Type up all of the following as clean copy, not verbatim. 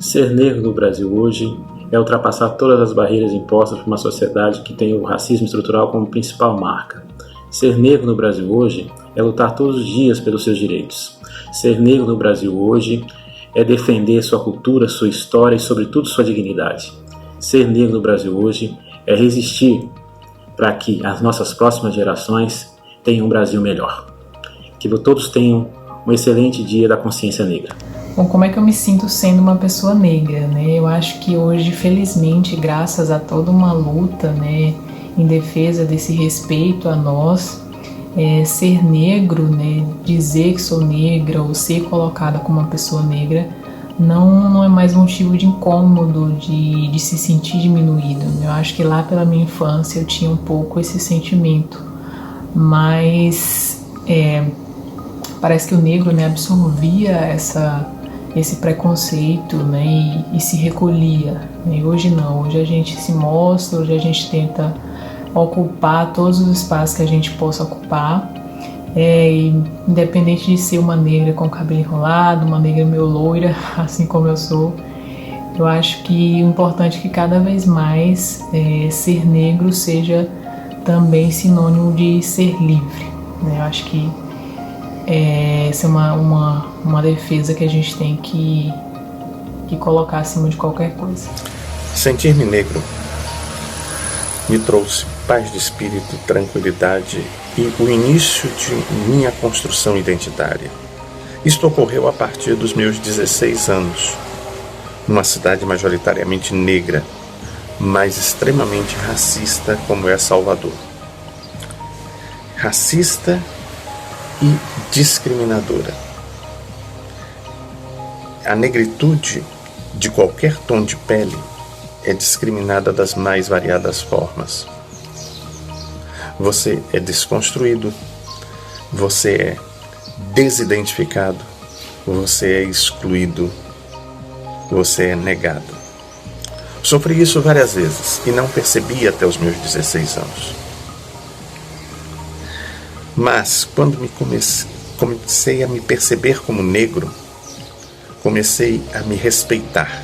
Ser negro no Brasil hoje é ultrapassar todas as barreiras impostas por uma sociedade que tem o racismo estrutural como principal marca. Ser negro no Brasil hoje é lutar todos os dias pelos seus direitos. Ser negro no Brasil hoje é defender sua cultura, sua história e, sobretudo, sua dignidade. Ser negro no Brasil hoje é resistir para que as nossas próximas gerações tenham um Brasil melhor. Que todos tenham um excelente dia da consciência negra. Bom, como é que eu me sinto sendo uma pessoa negra, né? Eu acho que hoje, felizmente, graças a toda uma luta, né, em defesa desse respeito a nós, ser negro, né, dizer que sou negra ou ser colocada como uma pessoa negra não é mais motivo de incômodo, de se sentir diminuído. Eu acho que lá pela minha infância eu tinha um pouco esse sentimento, mas parece que o negro, né, absorvia esse preconceito, né, e se recolhia. E hoje não, hoje a gente se mostra, hoje a gente tenta ocupar todos os espaços que a gente possa ocupar, independente de ser uma negra com cabelo enrolado, uma negra meio loira, assim como eu sou. Eu acho que o importante é que cada vez mais ser negro seja também sinônimo de ser livre, né? Eu acho que essa é uma defesa que a gente tem que colocar acima de qualquer coisa. Sentir-me negro me trouxe paz de espírito, tranquilidade e o início de minha construção identitária. Isto ocorreu a partir dos meus 16 anos, numa cidade majoritariamente negra, mas extremamente racista como é Salvador. Racista e discriminadora. A negritude de qualquer tom de pele é discriminada das mais variadas formas. Você é desconstruído, você é desidentificado, você é excluído, você é negado. Sofri isso várias vezes e não percebi até os meus 16 anos. Mas quando comecei a me perceber como negro, comecei a me respeitar,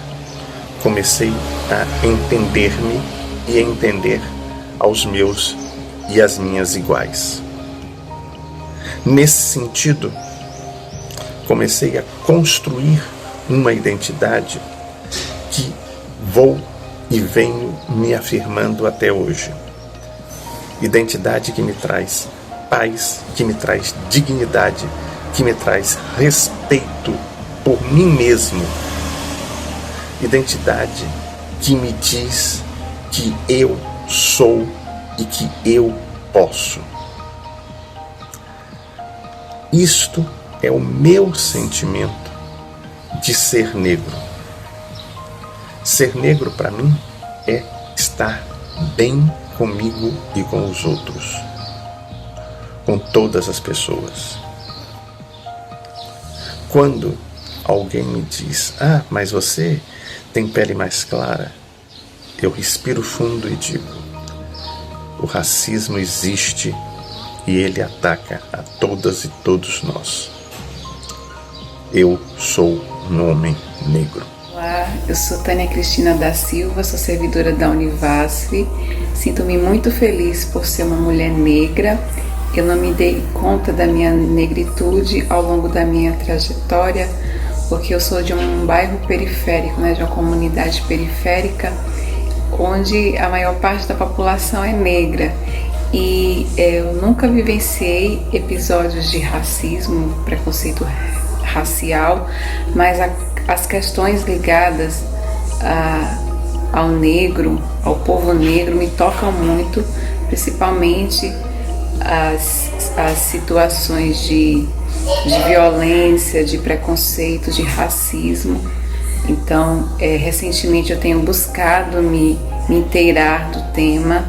comecei a entender-me e a entender aos meus e às minhas iguais. Nesse sentido, comecei a construir uma identidade que vou e venho me afirmando até hoje. Identidade que me traz paz, que me traz dignidade, que me traz respeito por mim mesmo. Identidade que me diz que eu sou e que eu posso. Isto é o meu sentimento de ser negro. Ser negro para mim é estar bem comigo e com os outros, com todas as pessoas. Quando alguém me diz: mas você tem pele mais clara, eu respiro fundo e digo: o racismo existe e ele ataca a todas e todos nós. Eu sou um homem negro. Olá, eu sou Tânia Cristina da Silva, sou servidora da Univasf. Sinto-me muito feliz por ser uma mulher negra. Eu não me dei conta da minha negritude ao longo da minha trajetória, porque eu sou de um bairro periférico, né, de uma comunidade periférica, onde a maior parte da população é negra. E eu nunca vivenciei episódios de racismo, preconceito racial, mas as questões ligadas ao negro, ao povo negro, me tocam muito, principalmente as situações de violência, de preconceito, de racismo. Então, recentemente eu tenho buscado me inteirar do tema,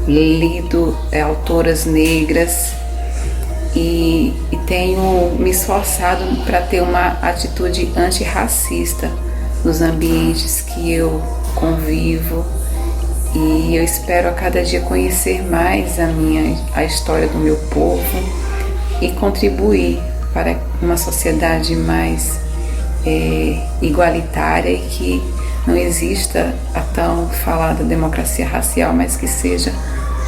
lido autoras negras e tenho me esforçado para ter uma atitude antirracista nos ambientes que eu convivo, e eu espero a cada dia conhecer mais a história do meu povo e contribuir para uma sociedade mais igualitária e que não exista a tão falada democracia racial, mas que seja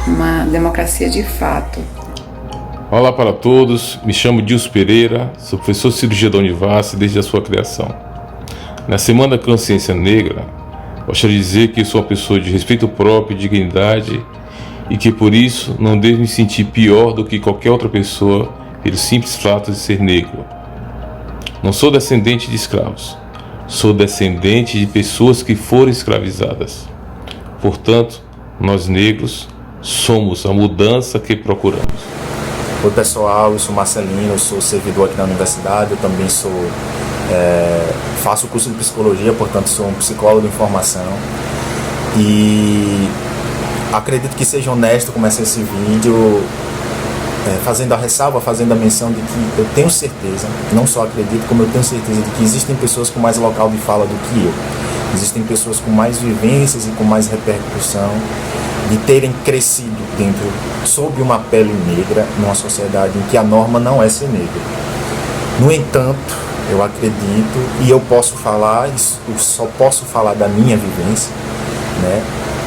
uma democracia de fato. Olá para todos, me chamo Dilson Pereira, sou professor de cirurgia da Univasf desde a sua criação. Na Semana da Consciência Negra, gostaria de dizer que sou uma pessoa de respeito próprio e dignidade e que por isso não devo me sentir pior do que qualquer outra pessoa pelo simples fato de ser negro. Não sou descendente de escravos, sou descendente de pessoas que foram escravizadas. Portanto, nós negros somos a mudança que procuramos. Oi pessoal, eu sou Marcelino, eu sou servidor aqui na universidade, eu também faço o curso de psicologia, portanto sou um psicólogo em formação e acredito que seja honesto começar esse vídeo fazendo a ressalva, fazendo a menção de que eu tenho certeza, não só acredito, como eu tenho certeza de que existem pessoas com mais local de fala do que eu. Existem pessoas com mais vivências e com mais repercussão de terem crescido sob uma pele negra, numa sociedade em que a norma não é ser negro. No entanto, eu acredito, e eu só posso falar da minha vivência, né?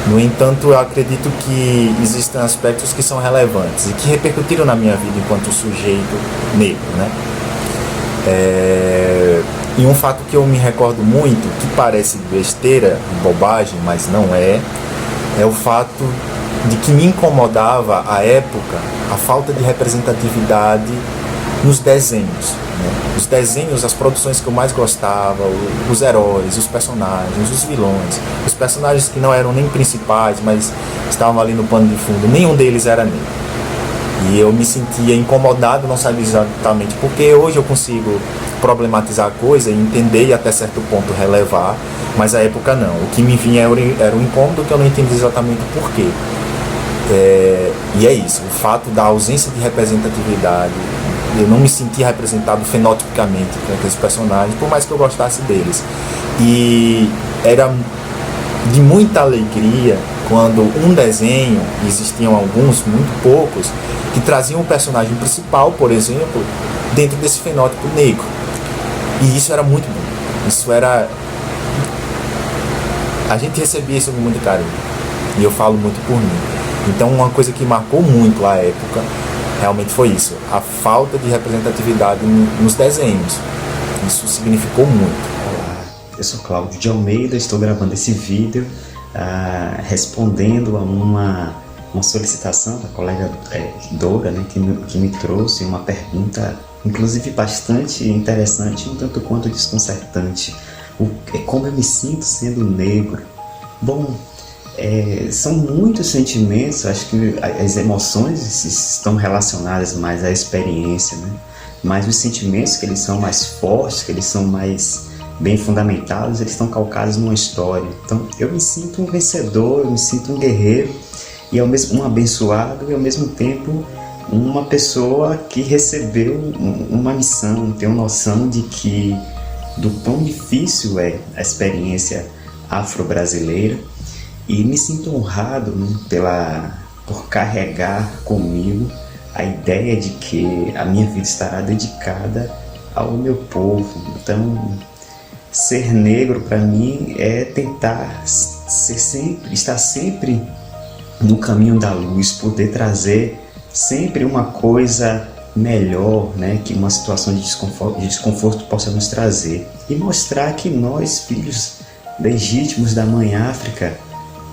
No entanto, eu acredito que existem aspectos que são relevantes e que repercutiram na minha vida enquanto sujeito negro, né? E um fato que eu me recordo muito, que parece besteira, bobagem, mas não é o fato de que me incomodava à época a falta de representatividade nos desenhos, né? Os desenhos, as produções que eu mais gostava, os heróis, os personagens, os vilões, os personagens que não eram nem principais, mas estavam ali no pano de fundo, nenhum deles era negro. E eu me sentia incomodado, não sabia exatamente porque. Hoje eu consigo problematizar a coisa e entender e até certo ponto relevar, mas à época não. O que me vinha era um incômodo que eu não entendi exatamente o porquê. E é isso, o fato da ausência de representatividade, eu não me sentia representado fenotipicamente com aqueles personagens, por mais que eu gostasse deles. E era de muita alegria quando um desenho, existiam alguns, muito poucos, que traziam um personagem principal, por exemplo, dentro desse fenótipo negro. E isso era muito bom. A gente recebia isso com muito carinho. E eu falo muito por mim. Então uma coisa que marcou muito a época realmente foi isso, a falta de representatividade nos desenhos. Isso significou muito. Olá, eu sou Cláudio de Almeida, estou gravando esse vídeo respondendo a uma solicitação da colega Dora, né, que me trouxe uma pergunta, inclusive bastante interessante, um tanto quanto desconcertante. Como eu me sinto sendo negro? Bom, são muitos sentimentos, acho que as emoções estão relacionadas mais à experiência, né? Mas os sentimentos, que eles são mais fortes, que eles são mais bem fundamentados, eles estão calcados numa história. Então eu me sinto um vencedor, eu me sinto um guerreiro, e um abençoado, e ao mesmo tempo uma pessoa que recebeu uma missão, tem uma noção de que do quão difícil é a experiência afro-brasileira. E me sinto honrado, né, por carregar comigo a ideia de que a minha vida estará dedicada ao meu povo. Então, ser negro para mim é tentar estar sempre no caminho da luz, poder trazer sempre uma coisa melhor, né, que uma situação de desconforto possa nos trazer. E mostrar que nós, filhos legítimos da Mãe África,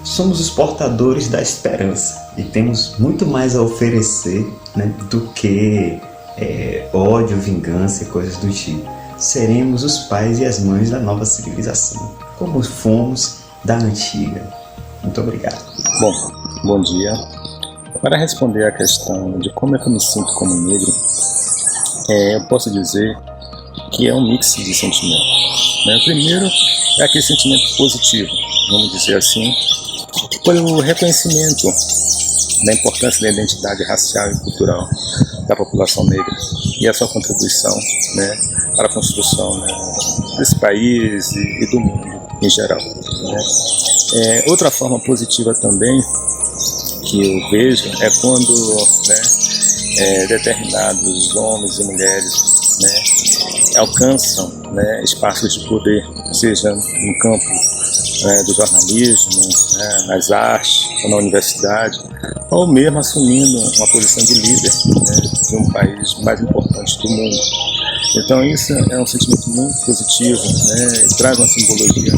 somos os portadores da esperança e temos muito mais a oferecer, né, do que ódio, vingança e coisas do tipo. Seremos os pais e as mães da nova civilização, como fomos da antiga. Muito obrigado. Bom dia. Para responder à questão de como é que eu me sinto como negro, eu posso dizer que é um mix de sentimentos, né? O primeiro é aquele sentimento positivo, vamos dizer assim, pelo reconhecimento da importância da identidade racial e cultural da população negra e a sua contribuição, né, para a construção, né, desse país e do mundo em geral, né. Outra forma positiva também que eu vejo é quando, né, determinados homens e mulheres, né, alcançam né, espaços de poder, seja no campo do jornalismo, né, nas artes, ou na universidade, ou mesmo assumindo uma posição de líder, né, de um país mais importante do mundo. Então isso é um sentimento muito positivo, né, e traz uma simbologia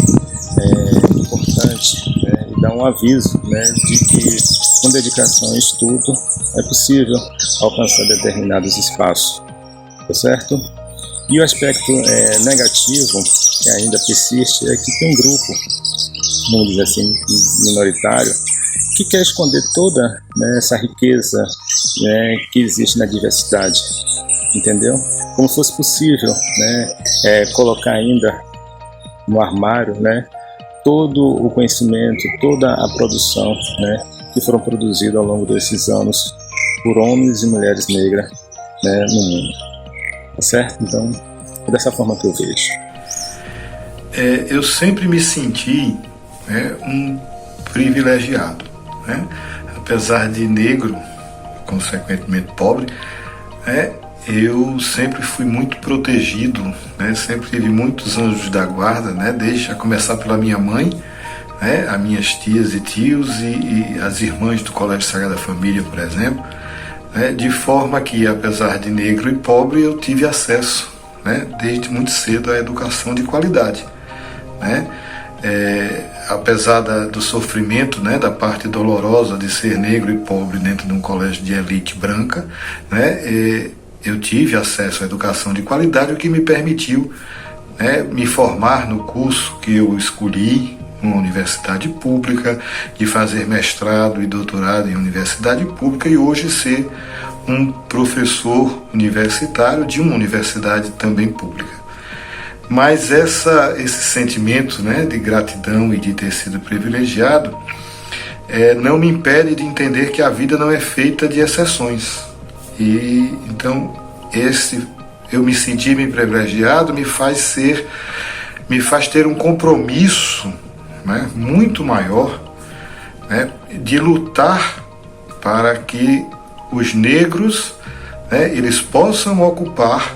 importante, né, e dá um aviso, né, de que com dedicação e estudo é possível alcançar determinados espaços, tá certo? E o aspecto negativo que ainda persiste é que tem um grupo, vamos dizer assim, minoritário, que quer esconder toda, né, essa riqueza, né, que existe na diversidade, entendeu? Como se fosse possível, né, colocar ainda no armário, né, todo o conhecimento, toda a produção, né, que foram produzidos ao longo desses anos por homens e mulheres negras, né, no mundo. Tá certo? Então, é dessa forma que eu vejo. Eu sempre me senti, né, um privilegiado, né? Apesar de negro, consequentemente pobre, né, eu sempre fui muito protegido, né? Sempre tive muitos anjos da guarda, né? Desde a começar pela minha mãe, né? As minhas tias e tios e as irmãs do Colégio Sagrada Família, por exemplo, né? De forma que, apesar de negro e pobre, eu tive acesso, né, desde muito cedo à educação de qualidade, né? Apesar do sofrimento, né, da parte dolorosa de ser negro e pobre dentro de um colégio de elite branca, né, eu tive acesso à educação de qualidade, o que me permitiu, né, me formar no curso que eu escolhi, numa universidade pública, de fazer mestrado e doutorado em universidade pública e hoje ser um professor universitário de uma universidade também pública. Mas esse sentimento, né, de gratidão e de ter sido privilegiado não me impede de entender que a vida não é feita de exceções. E então eu me sentir privilegiado me faz ter um compromisso, né, muito maior, né, de lutar para que os negros, né, eles possam ocupar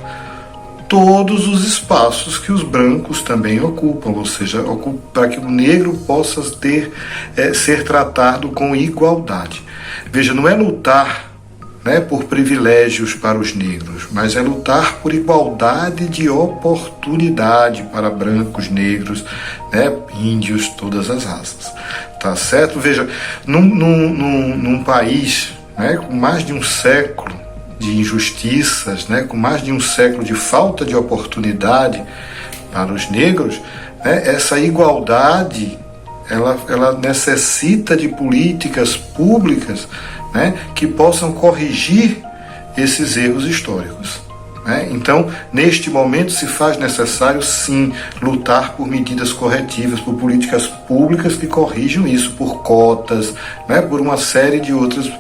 todos os espaços que os brancos também ocupam, ou seja, para que o negro possa ser tratado com igualdade. Veja, não é lutar, né, por privilégios para os negros, mas é lutar por igualdade de oportunidade para brancos, negros, né, índios, todas as raças. Tá certo? Veja, num país, né, com mais de um século de injustiças, né, com mais de um século de falta de oportunidade para os negros, né, essa igualdade ela necessita de políticas públicas, né, que possam corrigir esses erros históricos, né? Então, neste momento se faz necessário sim lutar por medidas corretivas, por políticas públicas que corrijam isso, por cotas, né, por uma série de outras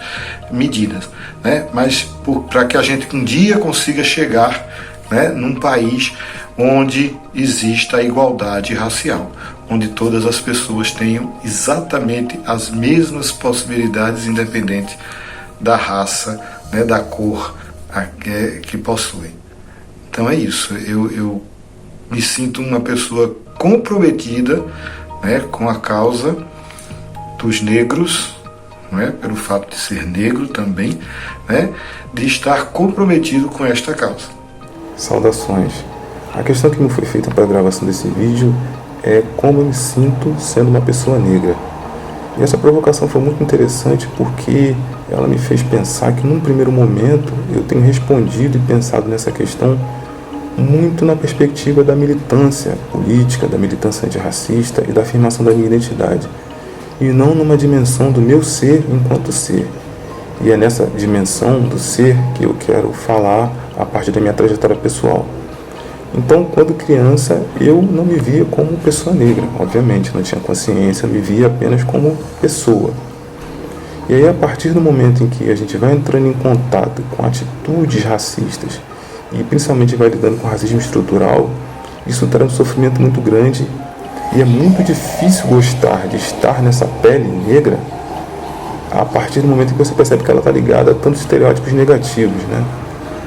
medidas, né? Mas para que a gente um dia consiga chegar, né, num país onde exista a igualdade racial, onde todas as pessoas tenham exatamente as mesmas possibilidades, independente da raça, né, da cor que possuem. Então é isso, eu me sinto uma pessoa comprometida, né, com a causa dos negros, né, pelo fato de ser negro também, né, de estar comprometido com esta causa. Saudações. A questão que me foi feita para a gravação desse vídeo é como eu me sinto sendo uma pessoa negra. E essa provocação foi muito interessante porque ela me fez pensar que num primeiro momento eu tenho respondido e pensado nessa questão muito na perspectiva da militância política, da militância antirracista e da afirmação da minha identidade, e não numa dimensão do meu ser enquanto ser. E é nessa dimensão do ser que eu quero falar a partir da minha trajetória pessoal. Então, quando criança, eu não me via como pessoa negra, obviamente, não tinha consciência, me via apenas como pessoa. E aí, a partir do momento em que a gente vai entrando em contato com atitudes racistas, e principalmente vai lidando com racismo estrutural, isso traz um sofrimento muito grande, e é muito difícil gostar de estar nessa pele negra, a partir do momento em que você percebe que ela está ligada a tantos estereótipos negativos, né?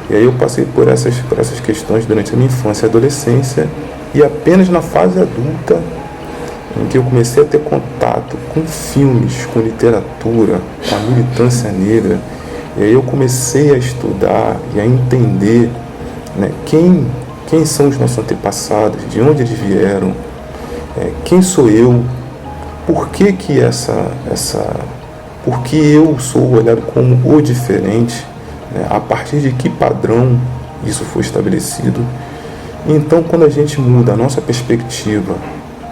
E aí eu passei por essas questões durante a minha infância e adolescência, e apenas na fase adulta, em que eu comecei a ter contato com filmes, com literatura, com a militância negra, e aí eu comecei a estudar e a entender, né, quem são os nossos antepassados, de onde eles vieram, quem sou eu, por que eu sou olhado como o diferente, né, a partir de que padrão isso foi estabelecido. Então, quando a gente muda a nossa perspectiva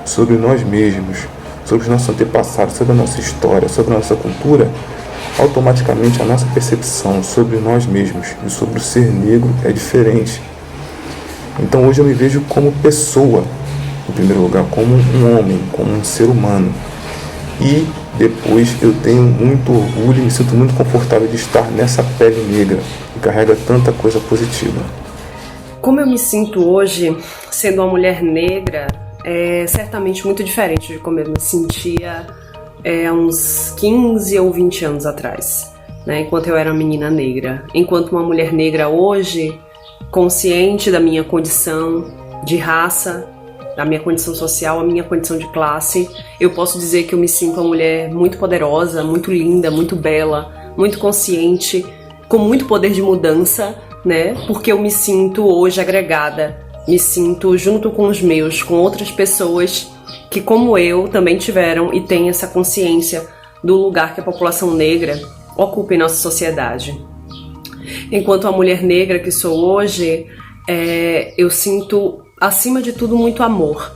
sobre nós mesmos, sobre os nossos antepassados, sobre a nossa história, sobre a nossa cultura, automaticamente a nossa percepção sobre nós mesmos e sobre o ser negro é diferente. Então hoje eu me vejo como pessoa, em primeiro lugar, como um homem, como um ser humano. E depois eu tenho muito orgulho e me sinto muito confortável de estar nessa pele negra, que carrega tanta coisa positiva. Como eu me sinto hoje, sendo uma mulher negra, é certamente muito diferente de como eu me sentia há uns 15 ou 20 anos atrás, né, enquanto eu era uma menina negra. Enquanto uma mulher negra hoje, consciente da minha condição de raça, da minha condição social, a minha condição de classe, eu posso dizer que eu me sinto uma mulher muito poderosa, muito linda, muito bela, muito consciente, com muito poder de mudança, né? Porque eu me sinto hoje agregada, me sinto junto com os meus, com outras pessoas que, como eu, também tiveram e têm essa consciência do lugar que a população negra ocupa em nossa sociedade. Enquanto a mulher negra que sou hoje, eu sinto, acima de tudo, muito amor.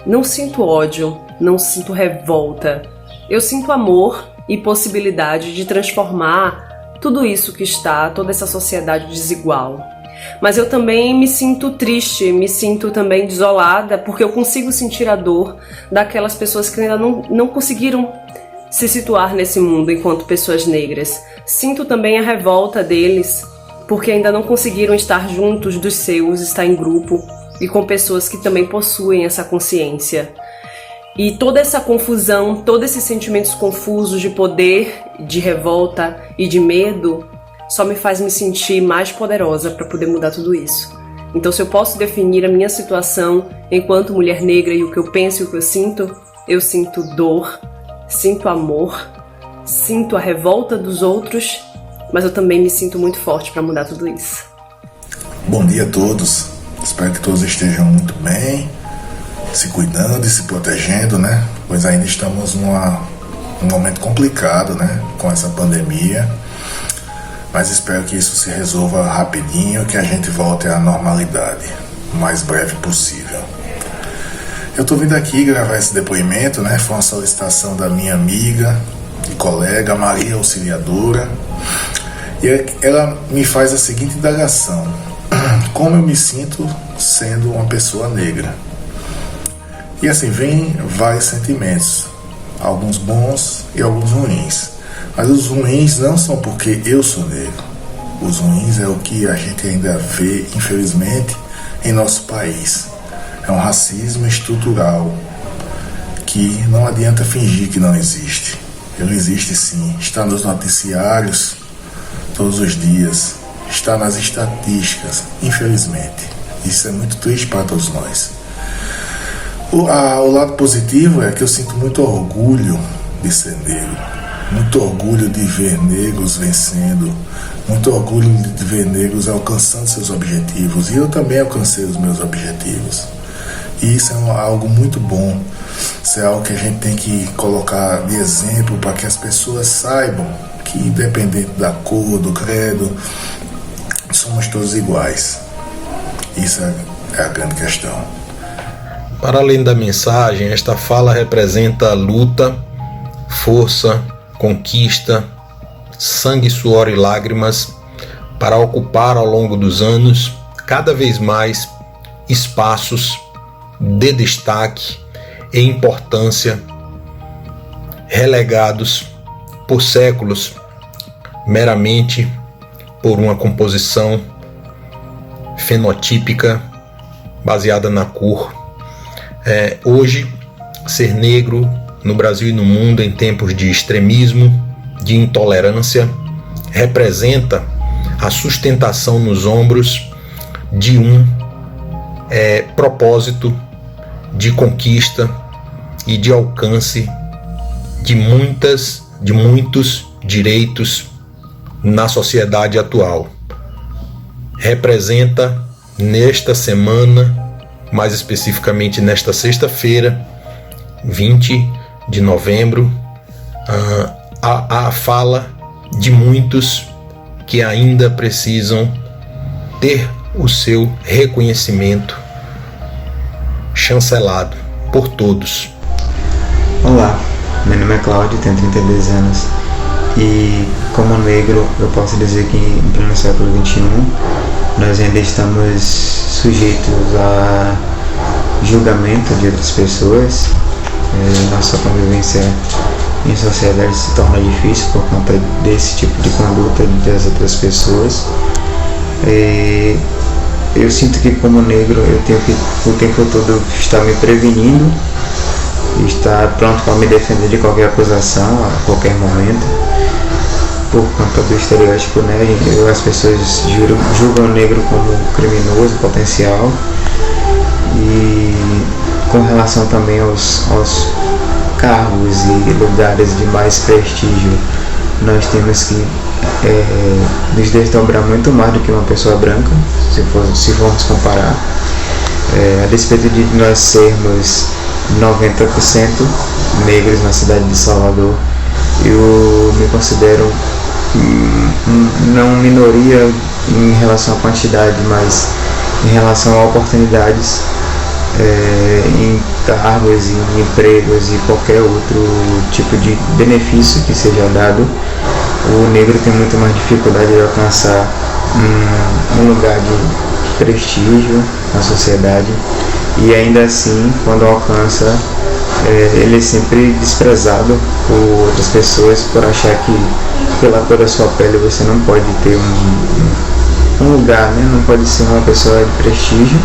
Não sinto ódio, não sinto revolta. Eu sinto amor e possibilidade de transformar tudo isso que está, toda essa sociedade desigual. Mas eu também me sinto triste, me sinto também desolada, porque eu consigo sentir a dor daquelas pessoas que ainda não conseguiram se situar nesse mundo enquanto pessoas negras. Sinto também a revolta deles, porque ainda não conseguiram estar juntos dos seus, estar em grupo e com pessoas que também possuem essa consciência. E toda essa confusão, todos esses sentimentos confusos de poder, de revolta e de medo, só me faz me sentir mais poderosa para poder mudar tudo isso. Então, se eu posso definir a minha situação enquanto mulher negra e o que eu penso e o que eu sinto dor, sinto amor, sinto a revolta dos outros, mas eu também me sinto muito forte para mudar tudo isso. Bom dia a todos, espero que todos estejam muito bem, se cuidando e se protegendo, né? Pois ainda estamos num momento complicado, né? Com essa pandemia. Mas espero que isso se resolva rapidinho, que a gente volte à normalidade o mais breve possível. Eu estou vindo aqui gravar esse depoimento, né? Foi uma solicitação da minha amiga e colega Maria Auxiliadora, e ela me faz a seguinte indagação: como eu me sinto sendo uma pessoa negra? E assim, vem vários sentimentos, alguns bons e alguns ruins. Mas os ruins não são porque eu sou negro. Os ruins é o que a gente ainda vê, infelizmente, em nosso país. É um racismo estrutural que não adianta fingir que não existe. Ele existe sim, está nos noticiários todos os dias, está nas estatísticas, infelizmente. Isso é muito triste para todos nós. O lado positivo é que eu sinto muito orgulho de ser negro. Muito orgulho de ver negros vencendo, muito orgulho de ver negros alcançando seus objetivos. E eu também alcancei os meus objetivos. E isso é algo muito bom. Isso é algo que a gente tem que colocar de exemplo para que as pessoas saibam que, independente da cor, do credo, somos todos iguais. Isso é a grande questão. Para além da mensagem, esta fala representa luta, força, conquista, sangue, suor e lágrimas para ocupar ao longo dos anos cada vez mais espaços de destaque e importância relegados por séculos meramente por uma composição fenotípica baseada na cor. Hoje, ser negro no Brasil e no mundo em tempos de extremismo, de intolerância, representa a sustentação nos ombros de um propósito de conquista e de alcance de muitos direitos na sociedade atual. Representa nesta semana, mais especificamente nesta sexta-feira, 20 de novembro, a fala de muitos que ainda precisam ter o seu reconhecimento chancelado por todos. Olá, meu nome é Cláudio, tenho 32 anos e, como negro, eu posso dizer que em pleno século XXI nós ainda estamos sujeitos a julgamento de outras pessoas. Nossa convivência em sociedade se torna difícil por conta desse tipo de conduta das outras pessoas. Eu sinto que, como negro, eu tenho que o tempo todo estar me prevenindo, estar pronto para me defender de qualquer acusação a qualquer momento, por conta do estereótipo, né? As pessoas julgam o negro como criminoso potencial. E com relação também aos cargos e lugares de mais prestígio, nós temos que nos desdobrar muito mais do que uma pessoa branca, se formos comparar. A despeito de nós sermos 90% negros na cidade de Salvador, eu me considero não minoria em relação à quantidade, mas em relação a oportunidades em cargos, em empregos e qualquer outro tipo de benefício que seja dado. O negro tem muito mais dificuldade de alcançar um lugar de prestígio na sociedade, e ainda assim, quando alcança, ele é sempre desprezado por outras pessoas por achar que pela cor da sua pele você não pode ter um lugar, né? Não pode ser uma pessoa de prestígio,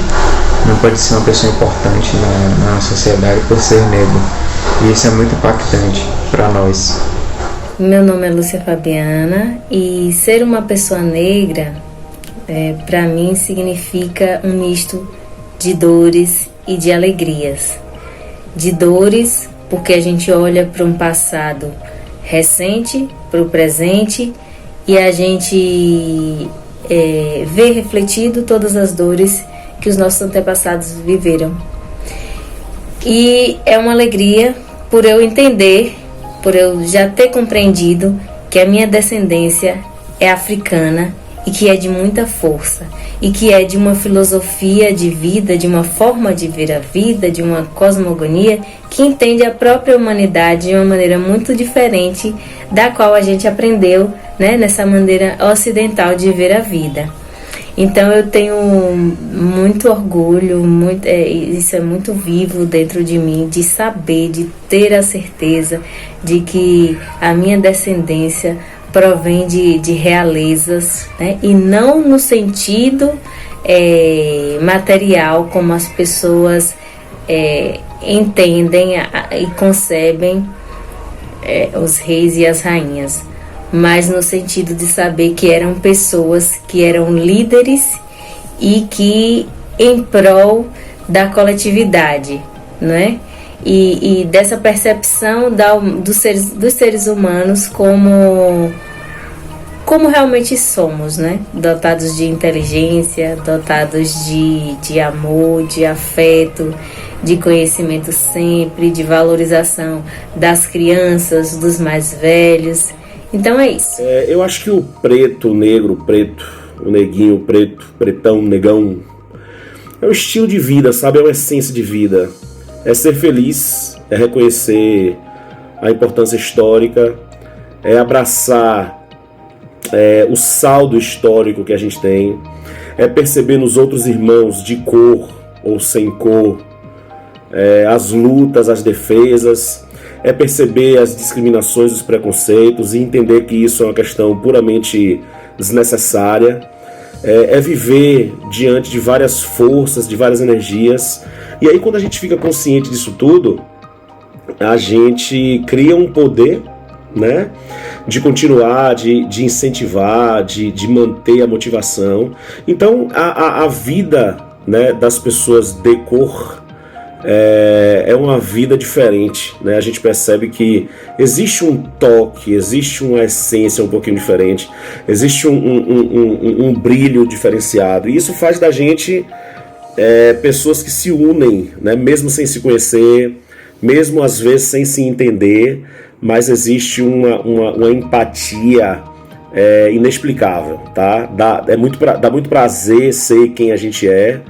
não pode ser uma pessoa importante na sociedade por ser negro. E isso é muito impactante para nós. Meu nome é Lúcia Fabiana e ser uma pessoa negra, para mim, significa um misto de dores e de alegrias. De dores, porque a gente olha para um passado recente, para o presente, e a gente vê refletido todas as dores que os nossos antepassados viveram. E é uma alegria por eu entender, por eu já ter compreendido que a minha descendência é africana e que é de muita força, e que é de uma filosofia de vida, de uma forma de ver a vida, de uma cosmogonia que entende a própria humanidade de uma maneira muito diferente da qual a gente aprendeu, né, nessa maneira ocidental de ver a vida. Então eu tenho muito orgulho, isso é muito vivo dentro de mim, de saber, de ter a certeza de que a minha descendência provém de realezas, né? E não no sentido material como as pessoas entendem e concebem os reis e as rainhas, mas no sentido de saber que eram pessoas que eram líderes e que em prol da coletividade, não é? E dessa percepção dos seres humanos como realmente somos, né? Dotados de inteligência, dotados de amor, de afeto, de conhecimento sempre, de valorização das crianças, dos mais velhos. Então é isso. Eu acho que o preto, o negro, o preto, o neguinho, o preto, pretão, negão, é um estilo de vida, sabe? É uma essência de vida. É ser feliz, é reconhecer a importância histórica, é abraçar o saldo histórico que a gente tem, é perceber nos outros irmãos de cor ou sem cor as lutas, as defesas, é perceber as discriminações, os preconceitos e entender que isso é uma questão puramente desnecessária. É viver diante de várias forças, de várias energias. E aí, quando a gente fica consciente disso tudo, a gente cria um poder, né? De continuar, de incentivar, de manter a motivação. Então a vida, né, das pessoas de cor é uma vida diferente, né? A gente percebe que existe um toque, existe uma essência um pouquinho diferente, existe um brilho diferenciado, e isso faz da gente pessoas que se unem, né? Mesmo sem se conhecer, mesmo às vezes sem se entender, mas existe uma empatia inexplicável, tá? Dá muito prazer ser quem a gente é.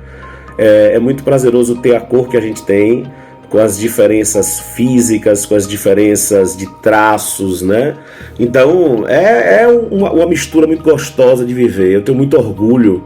É muito prazeroso ter a cor que a gente tem, com as diferenças físicas, com as diferenças de traços, né? Então é uma mistura muito gostosa de viver. Eu tenho muito orgulho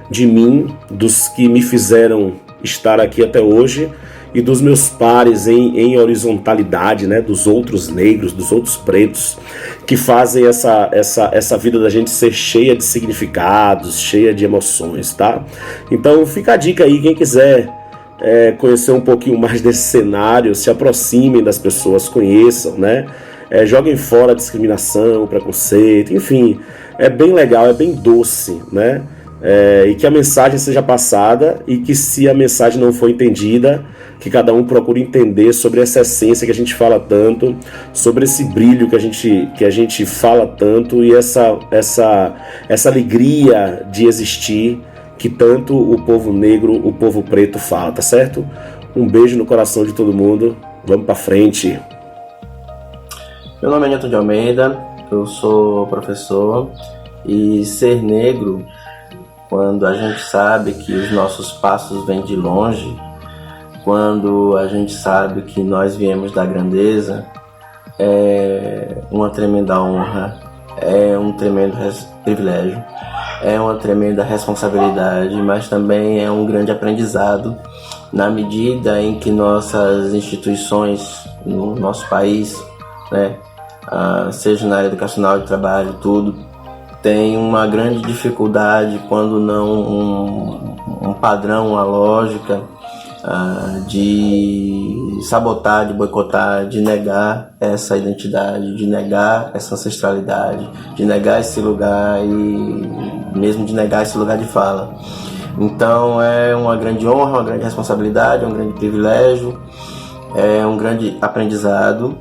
de mim, dos que me fizeram estar aqui até hoje, e dos meus pares em horizontalidade, né? Dos outros negros, dos outros pretos, que fazem essa vida da gente ser cheia de significados, cheia de emoções, tá? Então fica a dica aí, quem quiser conhecer um pouquinho mais desse cenário, se aproximem das pessoas, conheçam, né? Joguem fora a discriminação, preconceito, enfim, é bem legal, é bem doce, né? E que a mensagem seja passada, e que, se a mensagem não for entendida, que cada um procure entender sobre essa essência que a gente fala tanto, sobre esse brilho que a gente fala tanto, e essa alegria de existir que tanto o povo negro, o povo preto fala, tá certo? Um beijo no coração de todo mundo, vamos pra frente. Meu nome é Nilton de Almeida, eu sou professor, e ser negro, quando a gente sabe que os nossos passos vêm de longe, quando a gente sabe que nós viemos da grandeza, é uma tremenda honra, é um tremendo privilégio, é uma tremenda responsabilidade, mas também é um grande aprendizado, na medida em que nossas instituições no nosso país, né, seja na área educacional, de trabalho, tudo, tem uma grande dificuldade, quando não um padrão, uma lógica, de sabotar, de boicotar, de negar essa identidade, de negar essa ancestralidade, de negar esse lugar, e mesmo de negar esse lugar de fala. Então é uma grande honra, uma grande responsabilidade, um grande privilégio, é um grande aprendizado,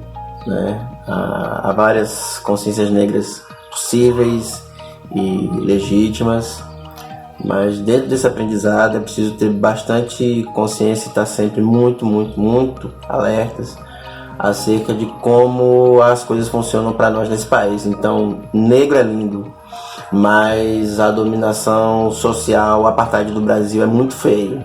né? Há várias consciências negras possíveis e legítimas, mas dentro desse aprendizado é preciso ter bastante consciência e estar sempre muito alertas acerca de como as coisas funcionam para nós nesse país. Então, negro é lindo, mas a dominação social, o apartheid do Brasil é muito feio,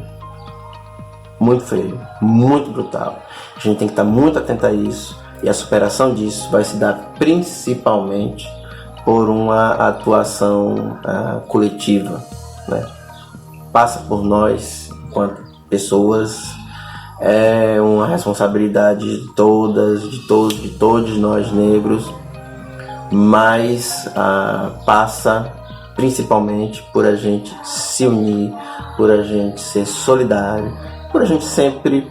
muito brutal. A gente tem que estar muito atento a isso, e a superação disso vai se dar principalmente por uma atuação coletiva, né? Passa por nós, enquanto pessoas, é uma responsabilidade de todas, de todos, de todos nós negros, mas passa principalmente por a gente se unir, por a gente ser solidário, por a gente sempre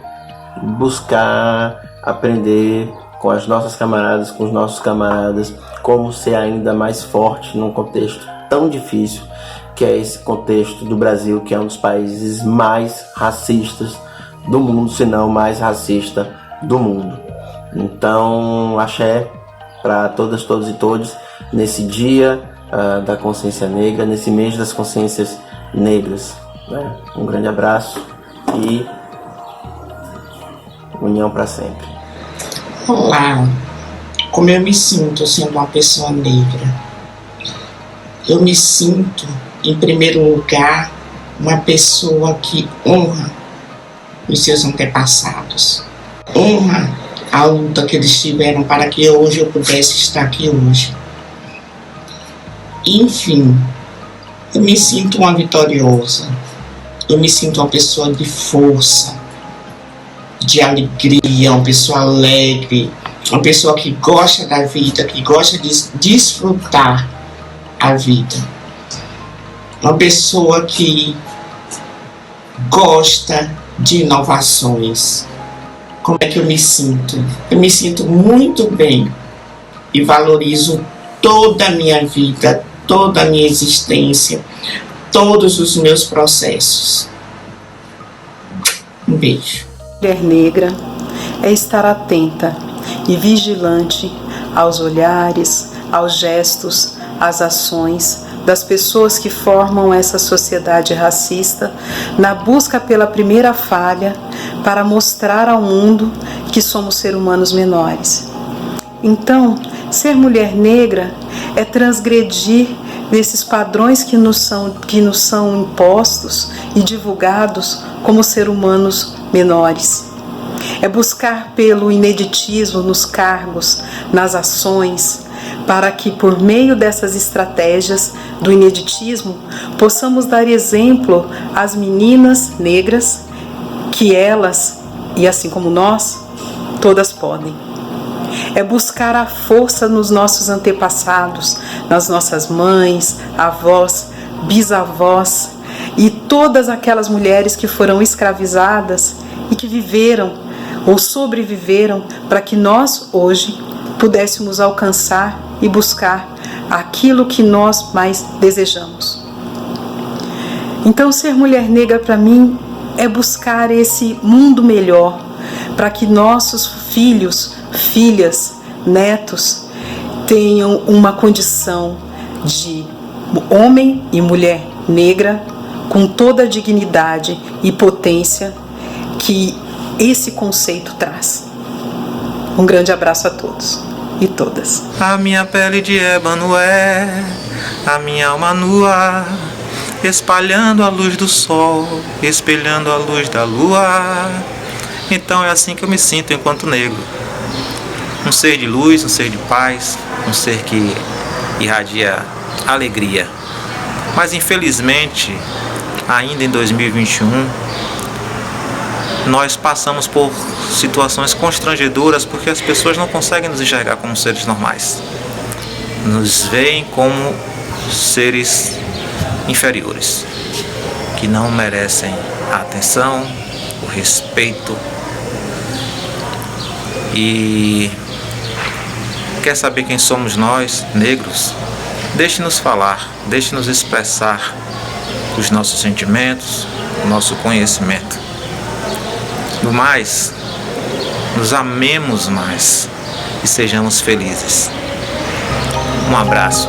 buscar aprender com as nossas camaradas, com os nossos camaradas, como ser ainda mais forte num contexto tão difícil, que é esse contexto do Brasil, que é um dos países mais racistas do mundo, se não mais racista do mundo. Então, axé para todas, todos e todos, nesse dia da consciência negra, nesse mês das consciências negras, né? Um grande abraço e união para sempre. Olá, como eu me sinto sendo uma pessoa negra? Eu me sinto, em primeiro lugar, uma pessoa que honra os seus antepassados, honra a luta que eles tiveram para que hoje eu pudesse estar aqui hoje. Enfim, eu me sinto uma vitoriosa, eu me sinto uma pessoa de força, de alegria, uma pessoa alegre, uma pessoa que gosta da vida, que gosta de desfrutar a vida, uma pessoa que gosta de inovações. Como é que eu me sinto? Eu me sinto muito bem, e valorizo toda a minha vida, toda a minha existência, todos os meus processos. Um beijo. Mulher negra é estar atenta e vigilante aos olhares, aos gestos, às ações das pessoas que formam essa sociedade racista, na busca pela primeira falha para mostrar ao mundo que somos seres humanos menores. Então, ser mulher negra é transgredir desses padrões que nos são impostos e divulgados como seres humanos menores. É buscar pelo ineditismo nos cargos, nas ações, para que por meio dessas estratégias do ineditismo possamos dar exemplo às meninas negras que elas, e assim como nós, todas podem. É buscar a força nos nossos antepassados, nas nossas mães, avós, bisavós e todas aquelas mulheres que foram escravizadas e que viveram ou sobreviveram para que nós hoje pudéssemos alcançar e buscar aquilo que nós mais desejamos. Então, ser mulher negra para mim é buscar esse mundo melhor para que nossos filhos, filhas, netos tenham uma condição de homem e mulher negra com toda a dignidade e potência que esse conceito traz. Um grande abraço a todos e todas. A minha pele de ébano é a minha alma nua, espalhando a luz do sol, espelhando a luz da lua. Então é assim que eu me sinto enquanto negro. Um ser de luz, um ser de paz, um ser que irradia alegria. Mas infelizmente, ainda em 2021, nós passamos por situações constrangedoras porque as pessoas não conseguem nos enxergar como seres normais. Nos veem como seres inferiores, que não merecem a atenção, o respeito. E quer saber quem somos nós, negros? Deixe-nos falar, deixe-nos expressar os nossos sentimentos, o nosso conhecimento. No mais, nos amemos mais e sejamos felizes. Um abraço.